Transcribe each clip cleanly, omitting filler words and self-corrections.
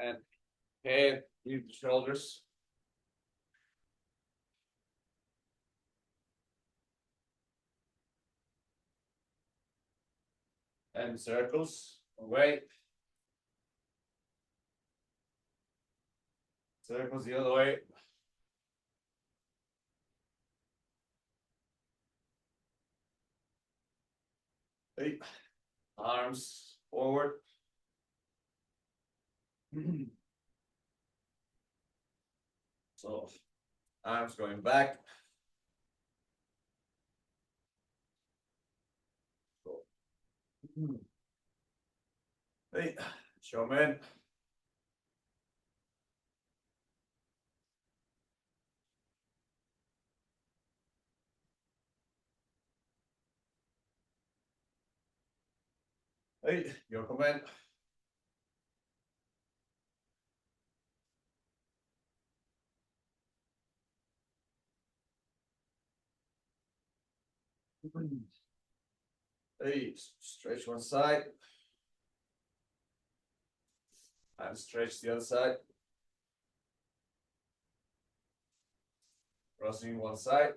And head, leave the shoulders. And circles away. Circles the other way. Hey. Arms forward. So arms going back. Hey, showman. Hey, Yoko man. Hey, stretch one side. And stretch the other side. Crossing one side.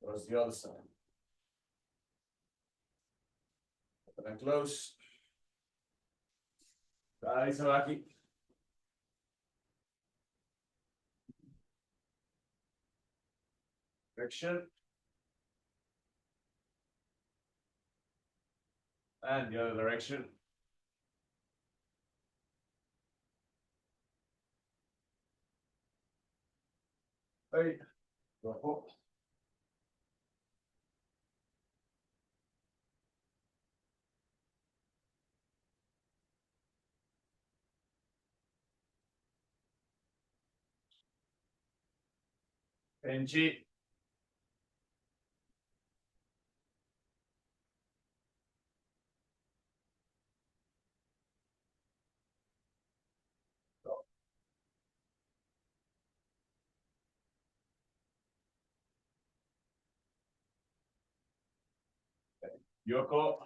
Cross the other side. Open and close. Sabaki. Direction. And the other direction. Hey, Yoko. Benji. Yoko.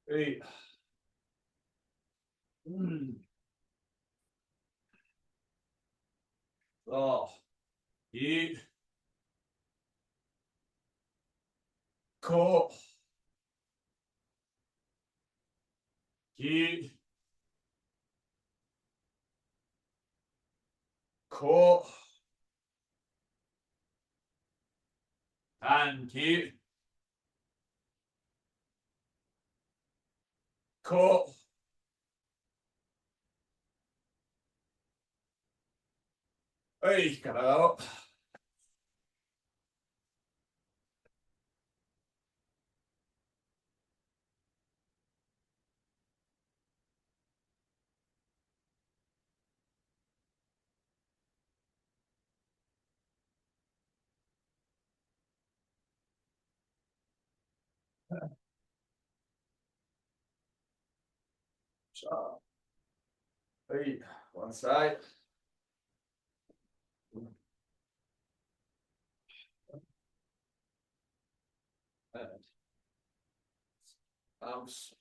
Hey. Oh. He. Ko. Ki. Ko. And ki. Ko. Hey, carado. So, hey, one side. And arms.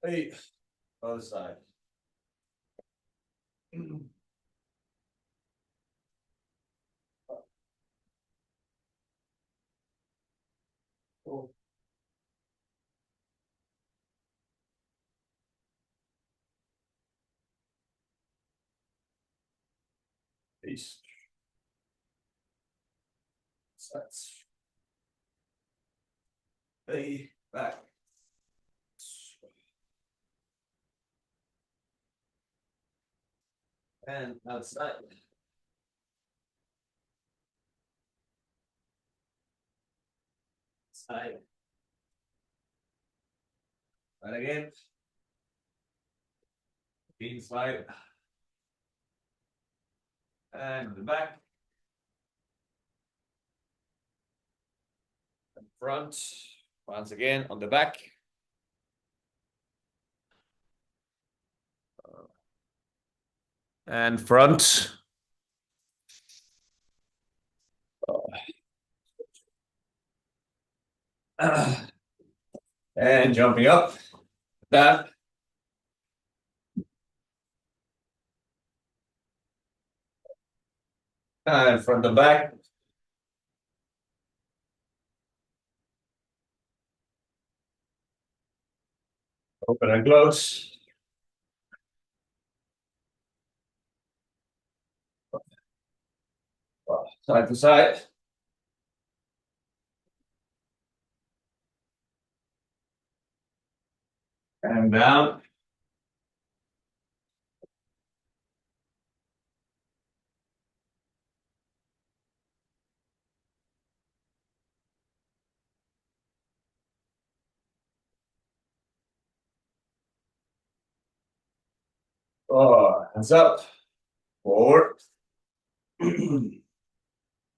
Hey, other side. Oh. Peace. Sides. Hey, back. And outside. Side. And again. Inside. And the back. And front. Once again on the back. And front. And jumping up. That. And from the back. Open and close. Side to side. And down. Oh, hands up. Forward.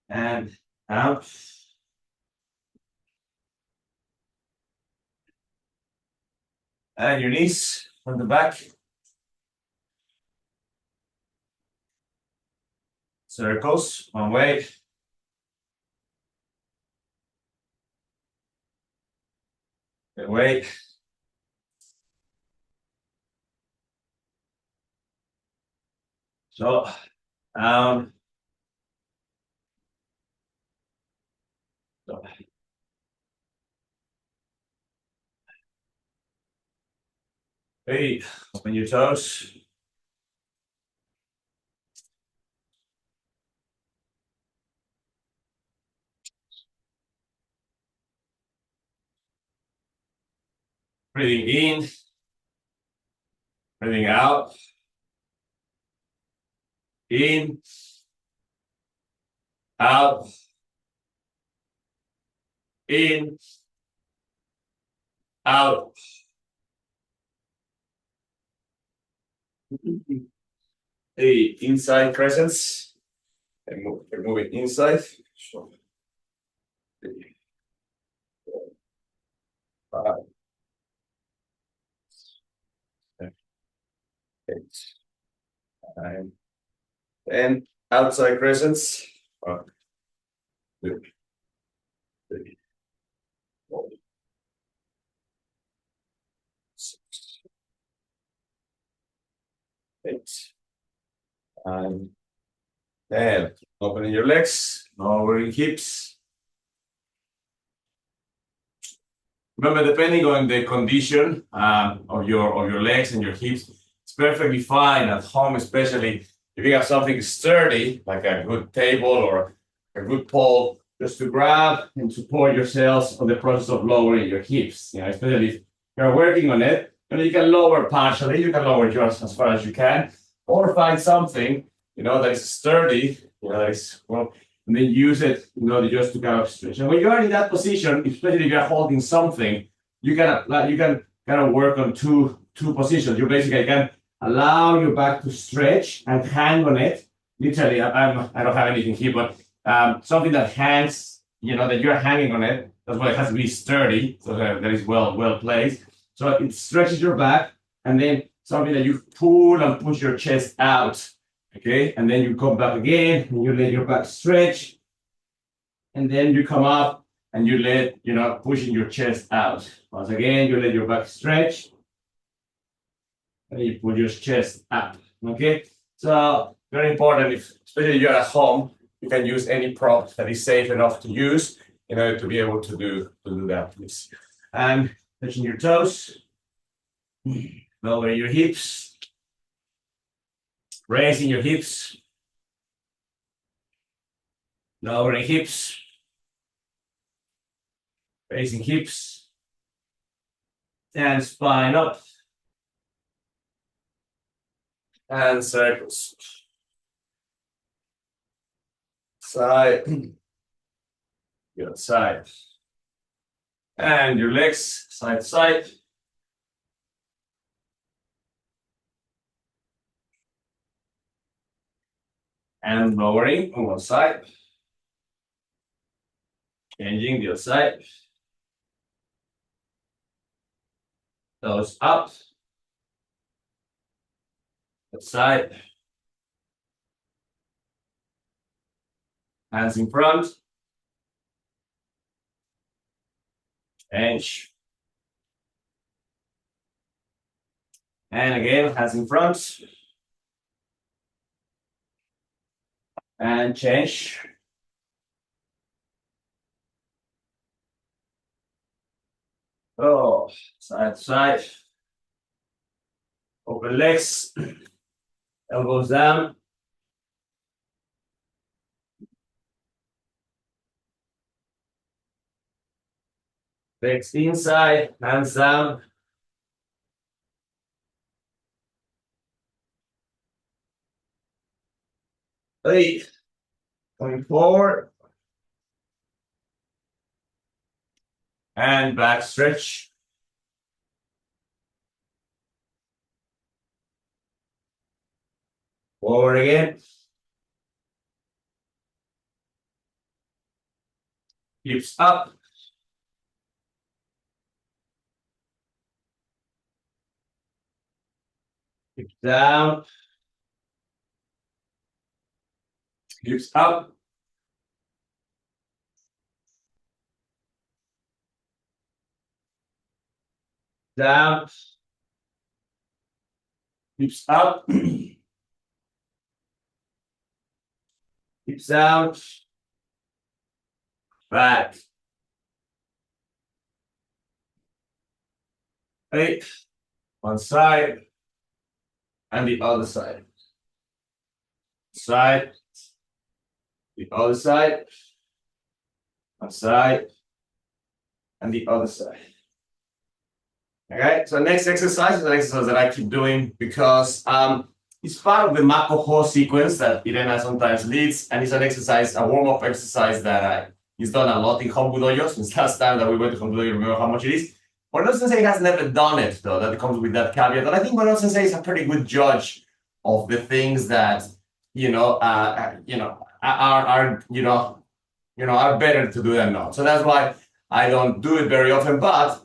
And out. And your knees from the back. Circles, one way. Good way. So, down. So. Hey, open your toes. Breathing in. Breathing out. In. Out. In. Out. Hey, inside crescents. And moving inside. Sure. 3, 4, 5, 6, 8, 9, 10. Outside crescents. 1, 2, 3, 4, 6, 8, 9, 10. Opening your legs, lowering hips. Remember, depending on the condition of your legs and your hips, it's perfectly fine at home, especially if you have something sturdy, like a good table or a good pole, just to grab and support yourselves on the process of lowering your hips. Especially if you're working on it, you can lower partially, you can lower just as far as you can, or find something, that is sturdy, that is, well, and then use it, just to kind of stretch. And when you are in that position, especially if you're holding something, you can kind of work on two positions. You basically can allow your back to stretch and hang on it. Literally, I don't have anything here, but something that hangs, that you're hanging on it. That's why it has to be sturdy, so that is well placed. So it stretches your back, and then something that you pull and push your chest out. Okay, and then you come back again, and you let your back stretch, and then you come up and you let, pushing your chest out. Once again, you let your back stretch, and you pull your chest up. Okay, so very important, especially if you're at home, you can use any prop that is safe enough to use in order to be able to do that, please. And touching your toes, lowering your hips. Raising your hips, lowering hips, raising hips, and spine up, and circles. Side, good side. And your legs, side to side. and lowering on one side, changing the other side, toes up, the side, hands in front, change, and again, hands in front, and change. Oh, side to side. Open legs, elbows down. Legs inside, hands down. Hey, coming forward. And back stretch. Forward again. Hips up. Hips down. Hips up. Down. Hips up. Hips down. Back. Hey, one side and the other side. Side, the other side, one side, and the other side. Okay, so next exercise is an exercise that I keep doing because it's part of the Makoho sequence that Irena sometimes leads, and it's an exercise, a warm-up exercise that he's done a lot in Hombu Dojo since last time that we went to Hombu Dojo. Remember how much it is? Moreno Sensei has never done it, though. That comes with that caveat. And I think Moreno Sensei is a pretty good judge of the things that are better to do than not. So that's why I don't do it very often. But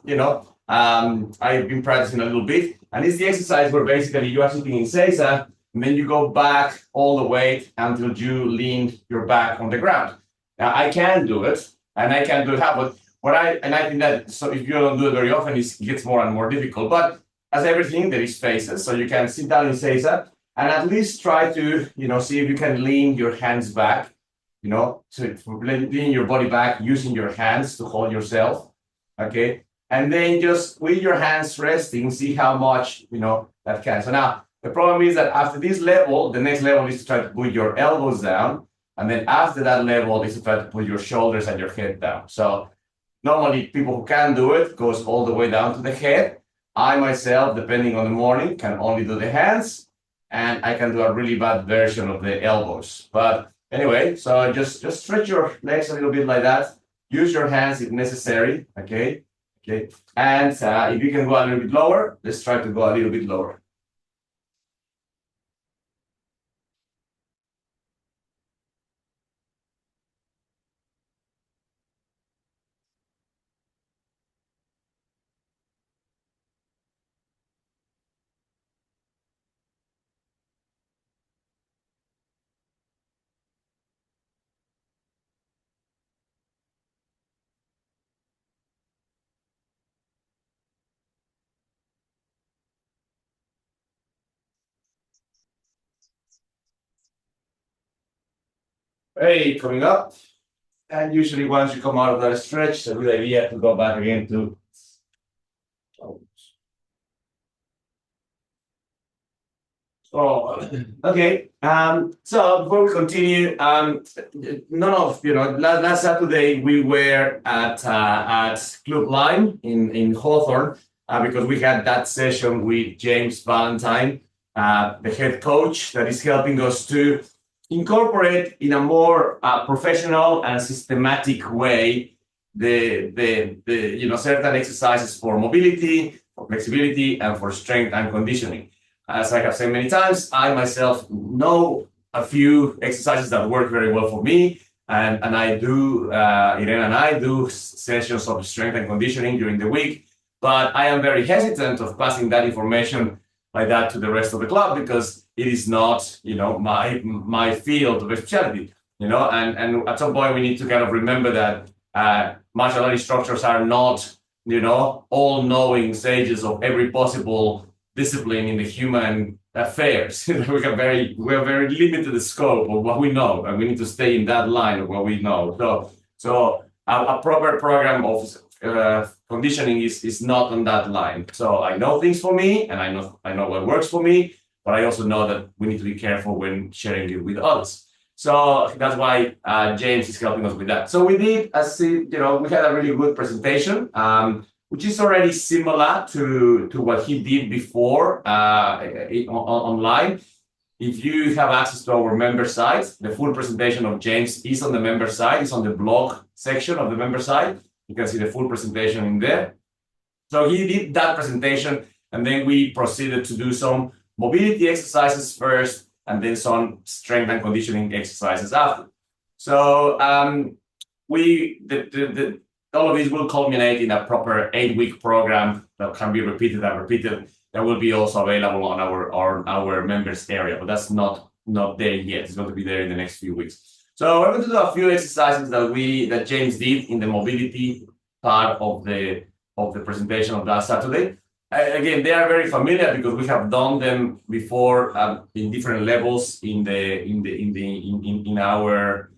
I've been practicing a little bit, and it's the exercise where basically you are sitting in seiza, and then you go back all the way until you lean your back on the ground. Now I can do it, and I can do it half, but I think that so if you don't do it very often, it gets more and more difficult. But as everything, there is phases, so you can sit down in seiza and at least try to see if you can lean your hands back, to lean your body back using your hands to hold yourself, okay. And then just with your hands resting, see how much that can. So now the problem is that after this level, the next level is to try to put your elbows down, and then after that level is to try to put your shoulders and your head down. So normally people who can do it goes all the way down to the head. I myself, depending on the morning, can only do the hands, and I can do a really bad version of the elbows. But anyway, so just stretch your legs a little bit like that. Use your hands if necessary, okay? Okay, and if you can go a little bit lower, let's try to go a little bit lower. Hey, coming up. And usually once you come out of that stretch, it's a good idea to go back again to. Oh, okay. So before we continue, last Saturday we were at Club Lime in Hawthorne because we had that session with James Valentine, the head coach that is helping us to incorporate in a more professional and systematic way the certain exercises for mobility, for flexibility, and for strength and conditioning. As I have said many times, I myself know a few exercises that work very well for me. And I do, Irene and I do sessions of strength and conditioning during the week. But I am very hesitant of passing that information like that to the rest of the club because it is not, my field of specialty, and at some point we need to kind of remember that martial art instructors are not, all-knowing sages of every possible discipline in the human affairs. we are very limited scope of what we know, and we need to stay in that line of what we know. So a proper program of conditioning is not on that line. So I know things for me, and I know what works for me, but I also know that we need to be careful when sharing it with others. So that's why James is helping us with that. So we did, we had a really good presentation, which is already similar to what he did before online. If you have access to our member site, the full presentation of James is on the member site. It's on the blog section of the member site. You can see the full presentation in there. So he did that presentation, and then we proceeded to do some mobility exercises first, and then some strength and conditioning exercises after. So all of these will culminate in a proper 8-week program that can be repeated and repeated. That will be also available on our members area, but that's not there yet. It's going to be there in the next few weeks. So we're going to do a few exercises that James did in the mobility part of the presentation of last Saturday. Again, they are very familiar because we have done them before in different levels in our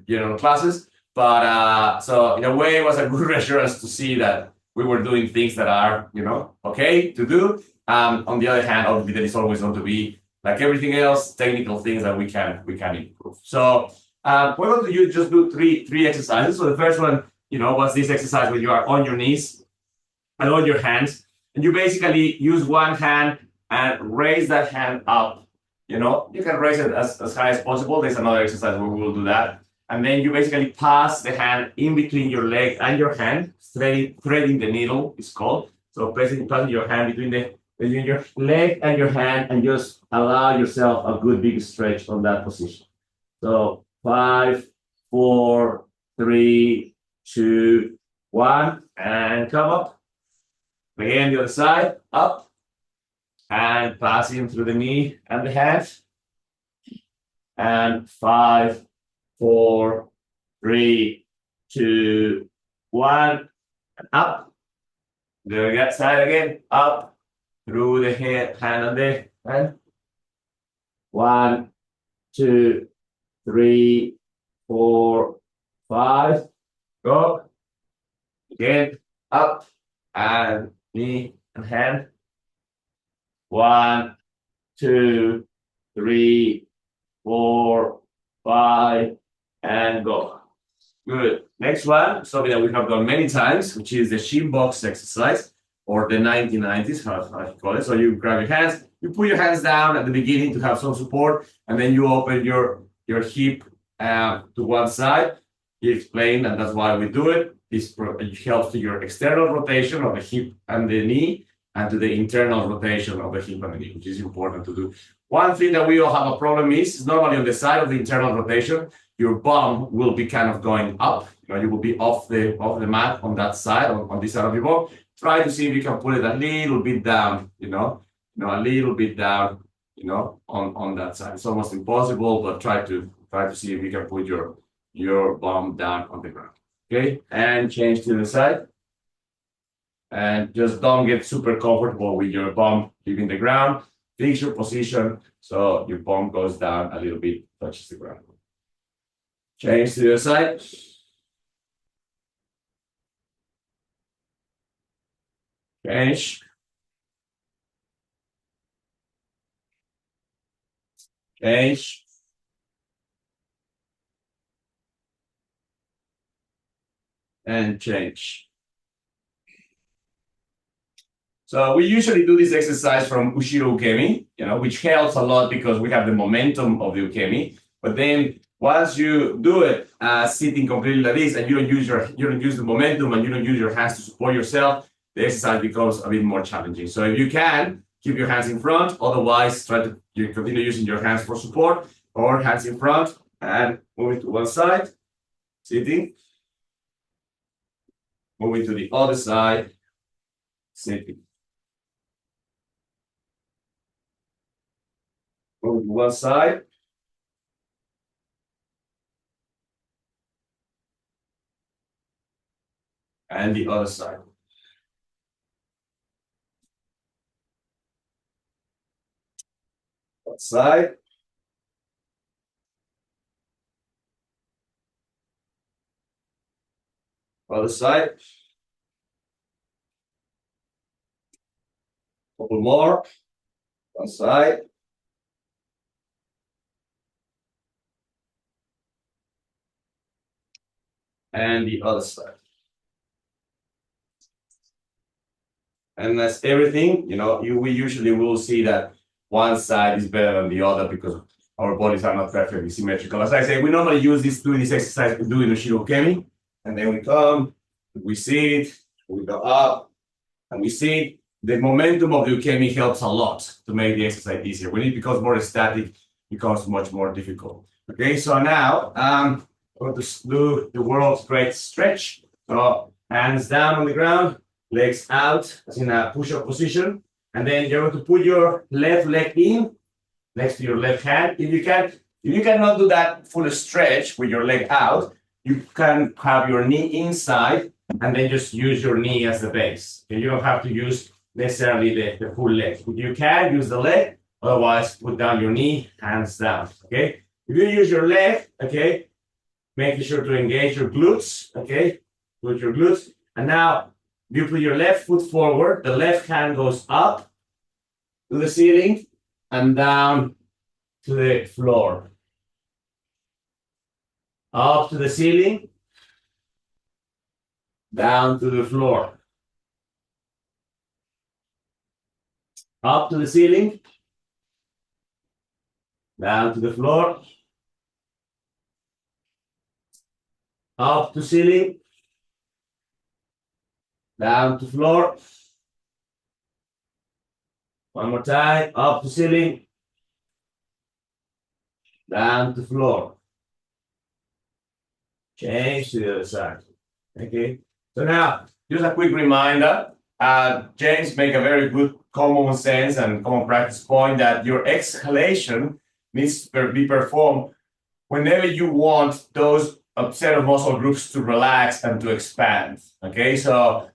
general classes. But so in a way, it was a good reassurance to see that we were doing things that are okay to do. On the other hand, obviously, there is always going to be, like everything else, technical things that we can improve. So we're going to just do three exercises. So the first one, was this exercise where you are on your knees and on your hands. And you basically use one hand and raise that hand up. You can raise it as high as possible. There's another exercise where we will do that. And then you basically pass the hand in between your leg and your hand, threading the needle, it's called. So passing your hand between your leg and your hand, and just allow yourself a good big stretch on that position. So 5, 4, 3, 2, 1, and come up. Again, the other side, up, and passing through the knee and the hand. And 5, 4, 3, 2, 1, and up. The other side again, up, through the hand and the hand. 1, 2, 3, 4, 5, go. Again, up, and knee and hand. 1, 2, 3, 4, 5, and go. Good. Next one, something that we have done many times, which is the shin box exercise, or the 1990s, how you call it. So you grab your hands, you put your hands down at the beginning to have some support, and then you open your hip to one side. He explained, and that's why we do it. It helps to your external rotation of the hip and the knee, and to the internal rotation of the hip and the knee, which is important to do. One thing that we all have a problem is normally on the side of the internal rotation, your bum will be kind of going up. You will be off the mat on that side, on this side of your bum. Try to see if you can put it a little bit down, a little bit down, on that side. It's almost impossible, but try to see if you can put your bum down on the ground. Okay, and change to the side. And just don't get super comfortable with your bum leaving the ground. Fix your position so your bum goes down a little bit, touches the ground. Change to the side. Change. Change. And change. So we usually do this exercise from Ushiro Ukemi, which helps a lot because we have the momentum of the Ukemi. But then once you do it sitting completely like this, and you don't use the momentum, and you don't use your hands to support yourself, the exercise becomes a bit more challenging. So if you can, keep your hands in front. Otherwise, you continue using your hands for support. or hands in front and moving to one side, sitting. Moving to the other side, sitting. Moving to one side. And the other side. One side. Other side. Couple more. One side. And the other side. And that's everything, we usually will see that one side is better than the other because our bodies are not perfectly symmetrical. As I say, we normally use this exercise we do in Ushiro-kemi, and then we come, we sit, we go up, and we sit. The momentum of the ukemi helps a lot to make the exercise easier. When it becomes more static, it becomes much more difficult. Okay, so now I'm going to do the world's great stretch. So hands down on the ground, legs out, as in a push-up position. And then you're going to put your left leg in next to your left hand. If you cannot do that full stretch with your leg out, you can have your knee inside and then just use your knee as the base. Okay? You don't have to use necessarily the full leg. You can use the leg, otherwise put down your knee, hands down. Okay. If you use your leg, okay, making sure to engage your glutes, okay, put your glutes, and now you put your left foot forward, the left hand goes up to the ceiling and down to the floor. Up to the ceiling, down to the floor. Up to the ceiling, down to the floor. Up to ceiling, down to floor. One more time, up to ceiling, down to floor. Change to the other side. Okay. So now, just a quick reminder. James make a very good common sense and common practice point that your exhalation needs to be performed whenever you want those set of muscle groups to relax and to expand. Okay, so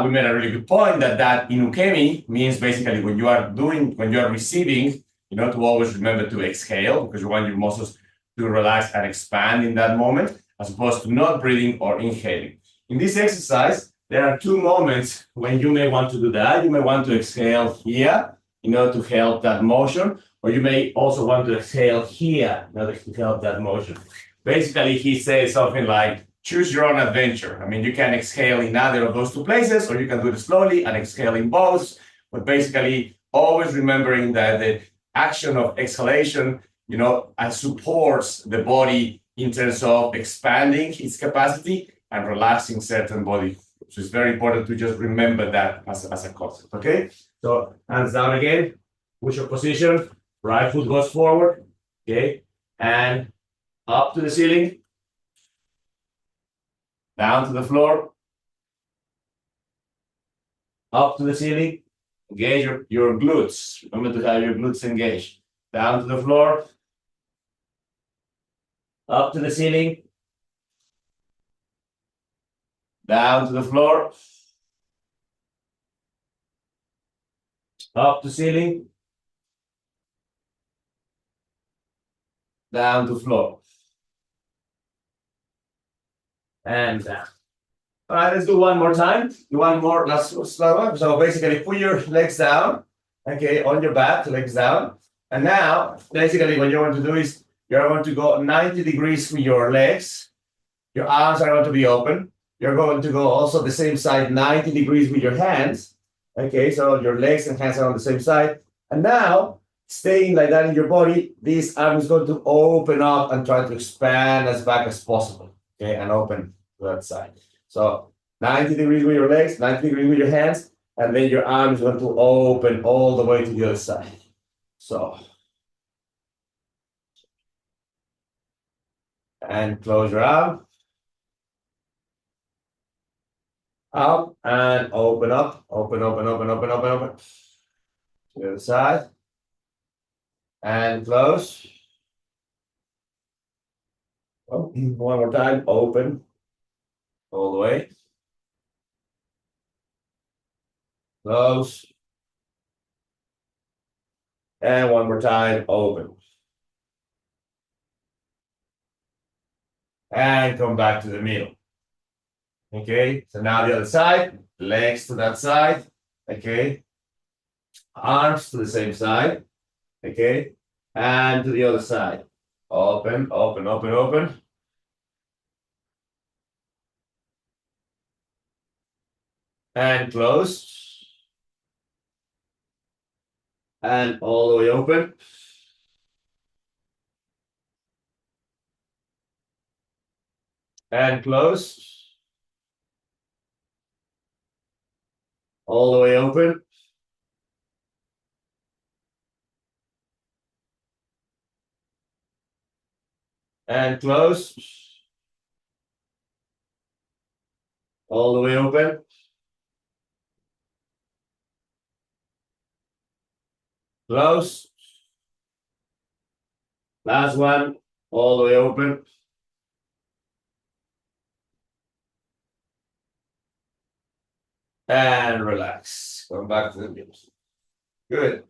we made a really good point that in ukemi means basically when you are receiving, to always remember to exhale because you want your muscles to relax and expand in that moment, as opposed to not breathing or inhaling. In this exercise, there are two moments when you may want to do that. You may want to exhale here, to help that motion, or you may also want to exhale here, in order to help that motion. Basically, he says something like, choose your own adventure. I mean, you can exhale in either of those two places, or you can do it slowly and exhale in both. But basically, always remembering that the action of exhalation, supports the body in terms of expanding its capacity and relaxing certain body. So it's very important to just remember that as a concept, okay? So hands down again, push-up position, right foot goes forward, okay? And up to the ceiling, down to the floor, up to the ceiling, engage your glutes. Remember to have your glutes engaged. Down to the floor, up to the ceiling, down to the floor, up to ceiling, down to floor, and down. All right, let's do one more time. Do one more last slow one. So basically, put your legs down, okay, on your back, legs down. And now, basically, what you want to do is you're going to go 90 degrees with your legs. Your arms are going to be open. You're going to go also the same side 90 degrees with your hands. Okay, so your legs and hands are on the same side. And now, staying like that in your body, this arm is going to open up and try to expand as back as possible. Okay, and open to that side. So 90 degrees with your legs, 90 degrees with your hands, and then your arm is going to open all the way to the other side. So And close your arm. Up and open up. Open, open, open, open, open, open. To the other side. And close. Oh, one more time. Open. All the way. Close. And one more time. Open. And come back to the middle. Okay, so now the other side, legs to that side, okay, arms to the same side, okay, and to the other side. Open, open, open, open. And close. And all the way open. And close. All the way open. And close. All the way open. Close. Last one. All the way open. And relax. Come back to the middle. Good.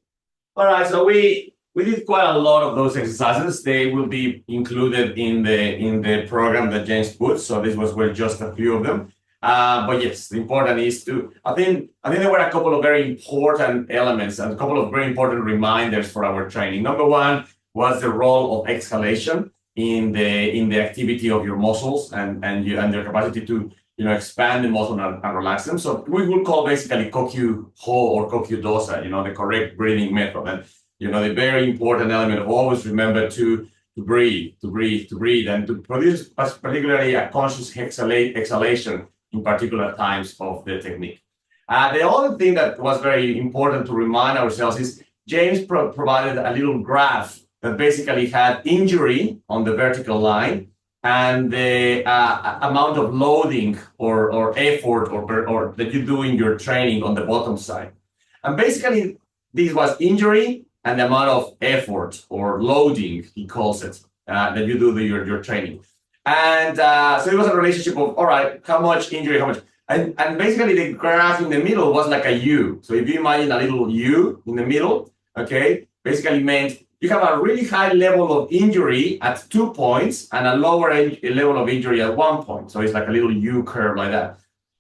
All right, so we did quite a lot of those exercises. They will be included in the program that James put. So this were just a few of them. But yes, the important is to I think there were a couple of very important elements and a couple of very important reminders for our training. Number one was the role of exhalation in the activity of your muscles and their capacity to expand the muscle and relax them. So we will call basically kokyu ho or kokyu dosa, the correct breathing method. And the very important element of always remember to breathe, and to produce particularly a conscious exhalation in particular times of the technique. The other thing that was very important to remind ourselves is James provided a little graph that basically had injury on the vertical line and the amount of loading or effort or that you do in your training on the bottom side. And basically, this was injury and the amount of effort or loading, he calls it, that you do your training. And so it was a relationship of, all right, how much injury, how much. And basically, the graph in the middle was like a U. So if you imagine a little U in the middle, okay, basically meant you have a really high level of injury at 2 points and a lower level of injury at 1 point. So it's like a little U curve like that.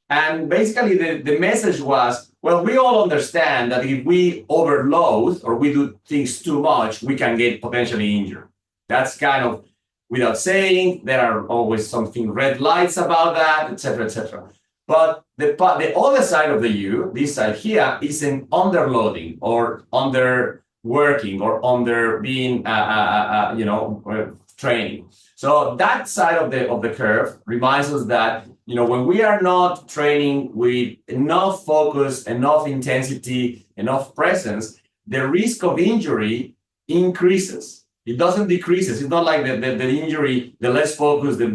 And basically the message was, well, we all understand that if we overload or we do things too much, we can get potentially injured. That's kind of without saying. There are always something red lights about that, etc., etc. But the other side of the U, this side here, is an underloading or underworking or under being, training. So that side of the curve reminds us that when we are not training with enough focus, enough intensity, enough presence, the risk of injury increases. It doesn't decrease. It's not like the injury, the less focus, the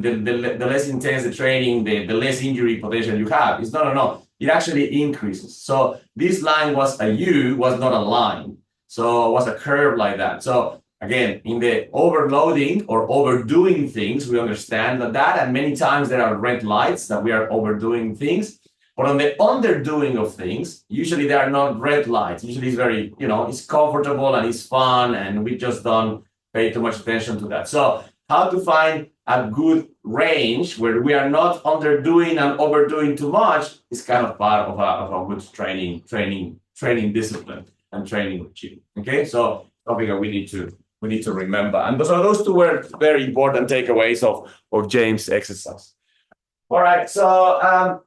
less intense the training, the less injury potential you have. It's no. It actually increases. So this line was a U, was not a line. So it was a curve like that. So again, in the overloading or overdoing things, we understand that, and many times there are red lights that we are overdoing things. But on the underdoing of things, usually they are not red lights. Usually it's very, it's comfortable and it's fun, and we just don't pay too much attention to that. So how to find a good range where we are not underdoing and overdoing too much is kind of part of a good training discipline and training routine. Okay, so something that we need to remember. And so those two were very important takeaways of James' exercise. All right, so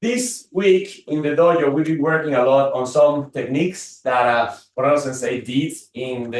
this week in the dojo, we've been working a lot on some techniques that Corrado Sensei did in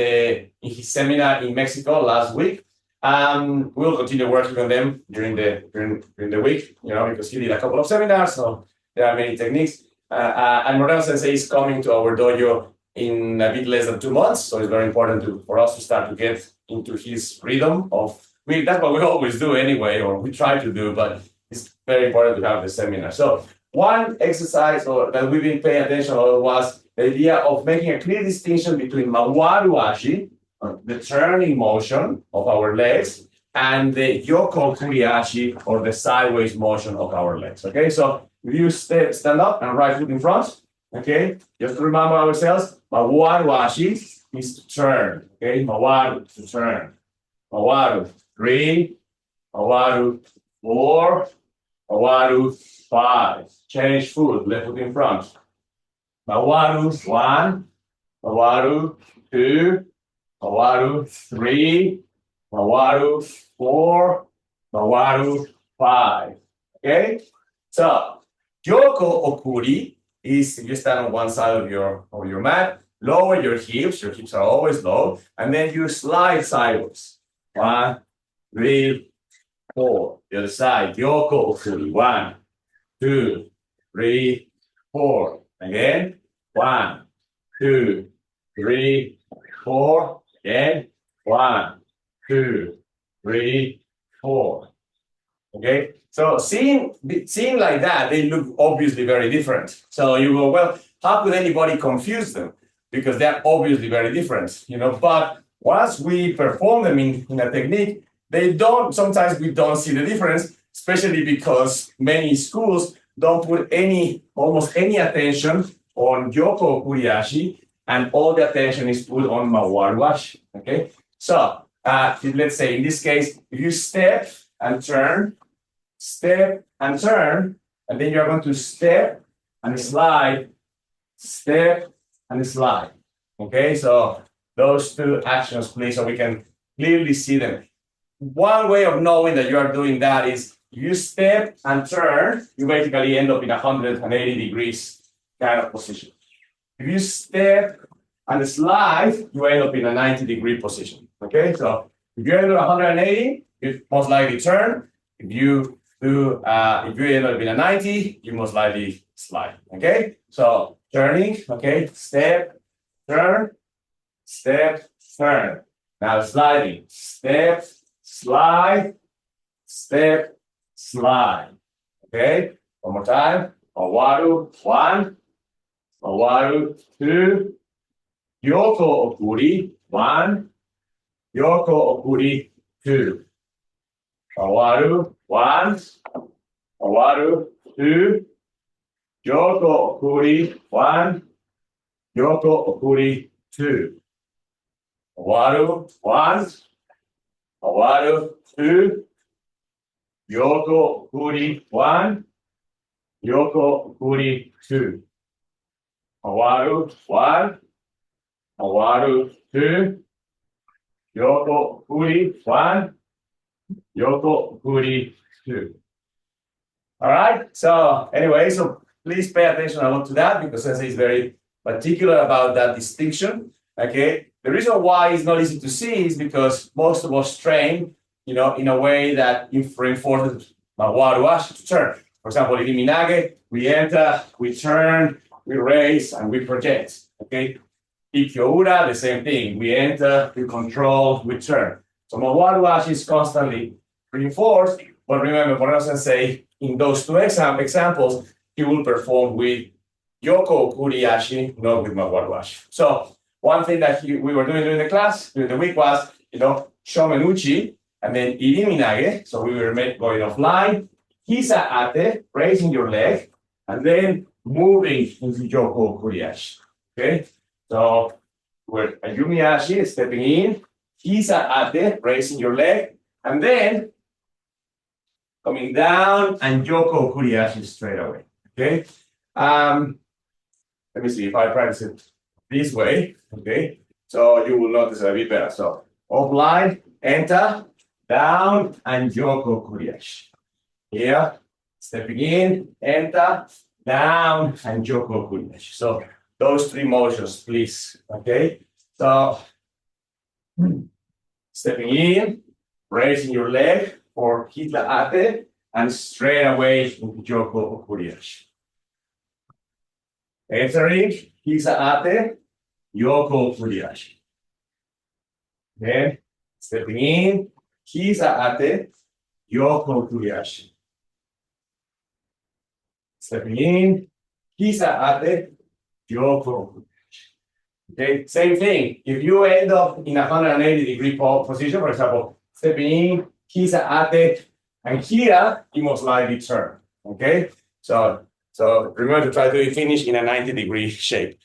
his seminar in Mexico last week. We'll continue working on them during the week, because he did a couple of seminars, so there are many techniques. And Corrado Sensei is coming to our dojo in a bit less than 2 months, so it's very important for us to start to get into his rhythm of that's what we always do anyway, or we try to do, but it's very important to have the seminar. So one exercise that we've been paying attention to was the idea of making a clear distinction between Mawari Ashi, the turning motion of our legs, and the Yoko Ashi, or the sideways motion of our legs. Okay, so if you stand up and right foot in front, okay, just to remember ourselves, Mawari Ashi is to turn. Okay, Mawari to turn. Mawari 3, Mawari 4, Mawari 5. Change foot, left foot in front. Mawari 1, Mawari 2, Mawari 3, Mawari 4, Mawari 5. Okay? So, Yoko Okuri is if you stand on one side of your mat, lower your hips are always low, and then you slide sideways. 1, 3, 4. The other side, Yoko Okuri. 1, 2, 3, 4. Again, 1, 2, 3, 4. Again, 1, 2, 3, 4. Okay, so seeing like that, they look obviously very different. So you go, well, how could anybody confuse them? Because they're obviously very different, but once we perform them in a technique, sometimes we don't see the difference, especially because many schools don't put almost any attention on Yoko Kuriashi, and all the attention is put on Mawari. Okay, so let's say in this case, if you step and turn, and then you're going to step and slide, step and slide. Okay, so those two actions, please, so we can clearly see them. One way of knowing that you are doing that is you step and turn, you basically end up in 180 degrees kind of position. If you step and slide, you end up in a 90-degree position. Okay, so if you end up 180, you most likely turn. If you end up in a 90, you most likely slide. Okay, so turning. Okay, step, turn, step, turn. Now sliding. Step, slide, step, slide. Okay, one more time. Mawari 1, Mawari 2, Yoko Okuri 1, Yoko Okuri 2. Mawari 1, Mawari 2, Yoko Okuri 1, Yoko Okuri 2. Mawari 1, Mawari 2, Yoko Okuri 1, Yoko Okuri 2. Mawari 1, Mawari 2, Yoko Okuri 1, Yoko Okuri 2. All right. So anyway, so please pay attention a lot to that because Sensei is very particular about that distinction. Okay. The reason why it's not easy to see is because most of us train, in a way that reinforces Mawari to turn. For example, in Minage, we enter, we turn, we raise, and we project. Okay. Ikkyo-ura, the same thing. We enter, we control, we turn. So Mawari is constantly reinforced. But remember, Moreno Sensei, in those two examples, he will perform with Yoko Kuriashi, not with Mawari. So one thing that we were doing during the week was, Shomenuchi, and then Iriminage. So we were going offline. Hisa ate, raising your leg, and then moving into Yoko Kuriashi. Okay? So we're Ayumiyashi, stepping in. Hisa ate, raising your leg, and then coming down and Yoko Kuriashi straight away. Okay. Let me see if I practice it this way. Okay. So you will notice a bit better. So offline, enter, down, and Yoko Kuriashi. Here, stepping in, enter, down, and Yoko Kuriashi. So those three motions, please. Okay. So stepping in, raising your leg for Hita Ate, and straight away into Yoko Kuriashi. Entering, Hisa Ate, Yoko Kuriashi. Okay, stepping in, Kisa ate, Yoko Kuriashi. Stepping in, Kisa ate, Yoko Kuriashi. Okay, same thing. If you end up in a 180-degree position, for example, stepping in, Kisa ate, and here, you most likely turn. Okay, so remember to try to finish in a 90-degree shape.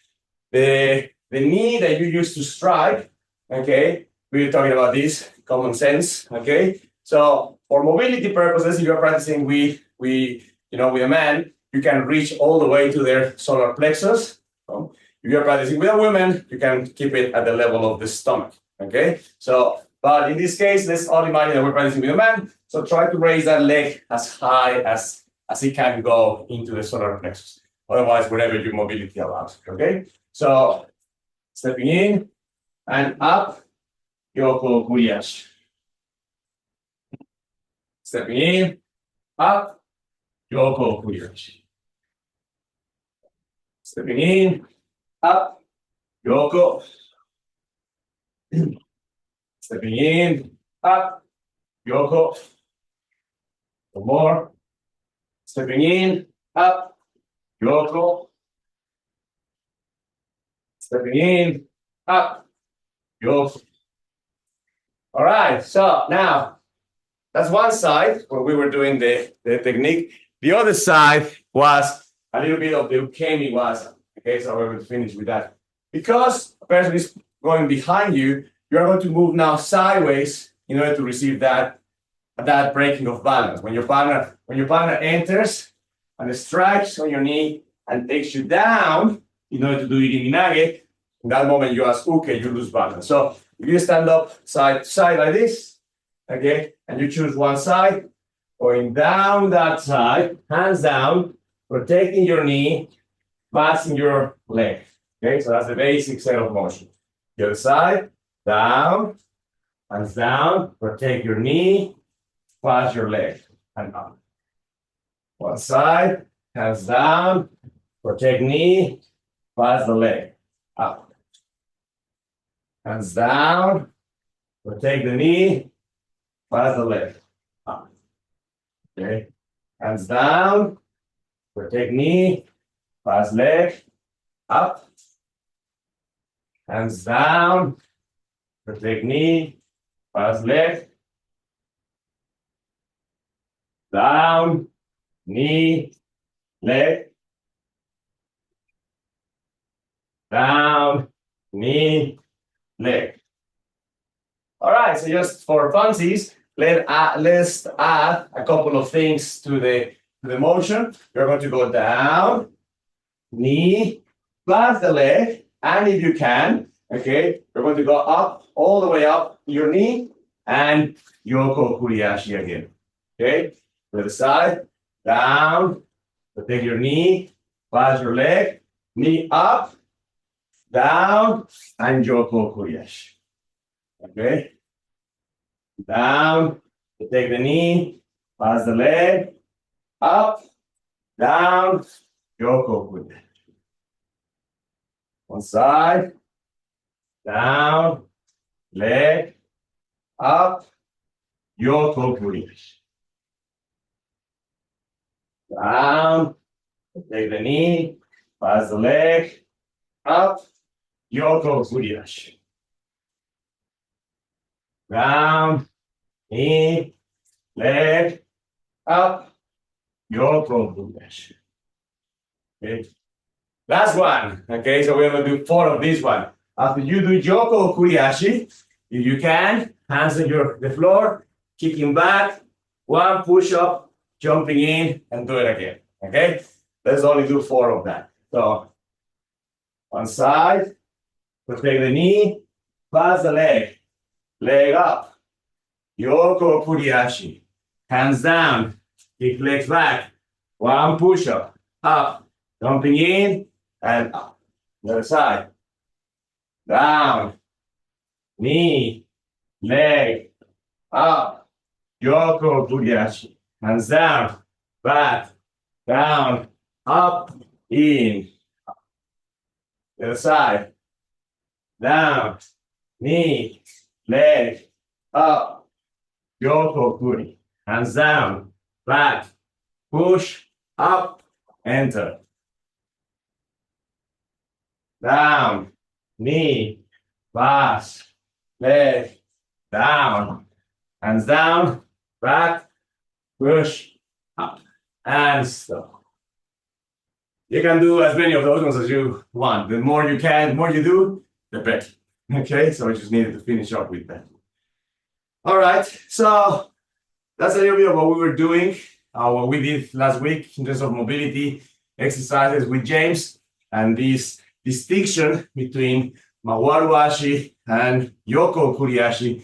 The knee that you use to strike, okay, we're talking about this common sense, okay. So for mobility purposes, if you're practicing with a man, you can reach all the way to their solar plexus. If you're practicing with a woman, you can keep it at the level of the stomach, okay. So, but in this case, let's all imagine that we're practicing with a man. So try to raise that leg as high as it can go into the solar plexus. Otherwise, whatever your mobility allows, okay. So stepping in and up, Yoko Kuriashi. Stepping in, up, Yoko Kuriashi. Stepping in, up, Yoko. Stepping in, up, Yoko. One more. Stepping in, up, Yoko. Stepping in, up, Yoko. All right, so now that's one side where we were doing the technique. The other side was a little bit of the ukemi waza. Okay, so we're going to finish with that. Because a person is going behind you, you're going to move now sideways in order to receive that breaking of balance. When your partner enters and strikes on your knee and takes you down in order to do irinage, in that moment you ask uke, you lose balance. So if you stand up side to side like this, okay, and you choose one side, going down that side, hands down, protecting your knee, passing your leg. Okay, so that's the basic set of motion. The other side, down, hands down, protect your knee, pass your leg, and up. One side, hands down, protect knee, pass the leg, up. Hands down, protect the knee, pass the leg, up. Okay, hands down, protect knee, pass leg, up. Hands down, protect knee, pass leg, down, knee, leg, down, knee, leg. All right, so just for funsies, let's add a couple of things to the motion. You're going to go down, knee, pass the leg, and if you can, okay, you're going to go up, all the way up your knee, and Yoko Kuriashi again. Okay, to the side, down, take your knee, pass your leg, knee up, down, and Yoko Kuriashi. Okay, down, take the knee, pass the leg, up, down, Yoko Kuriashi. One side, down, leg, up, Yoko Kuriashi. Down, take the knee, pass the leg, up, Yoko Kuriashi. Down, knee, leg, up, Yoko Kuriashi. Okay. Last one. Okay, so we're going to do 4 of this one. After you do Yoko Kuriashi, if you can, hands on the floor, kicking back, 1 push-up, jumping in, and do it again. Okay? Let's only do 4 of that. So, one side, protect the knee, pass the leg, leg up, Yoko Kuriashi, hands down, kick legs back, 1 push-up, up, jumping in, and up. The other side, down, knee, leg, up, Yoko Kuriashi, hands down, back, down, up, in. The other side, down, knee, leg, up, Yoko, Okuri. Hands down, back, push, up, enter. Down, knee, pass, leg, down, hands down, back, push, up, and stop. You can do as many of those ones as you want. The more you can, the more you do, the better. Okay, so I just needed to finish up with that. All right, so that's a little bit of what we were doing, what we did last week in terms of mobility exercises with James, and this distinction between Mawari Ashi and Yoko Kuriashi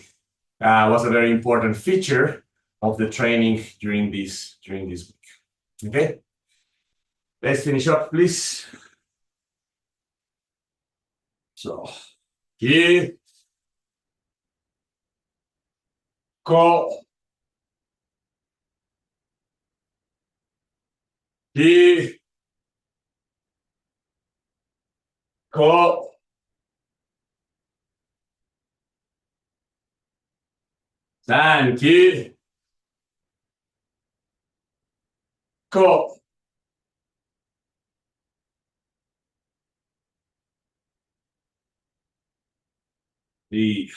was a very important feature of the training during this week. Okay, let's finish up, please. So, ki, ko, ki, ko, san, ki, ko. The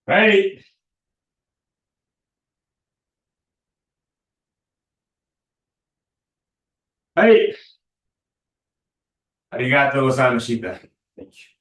Ready? Hey, arigato gozaimasu. Thank you.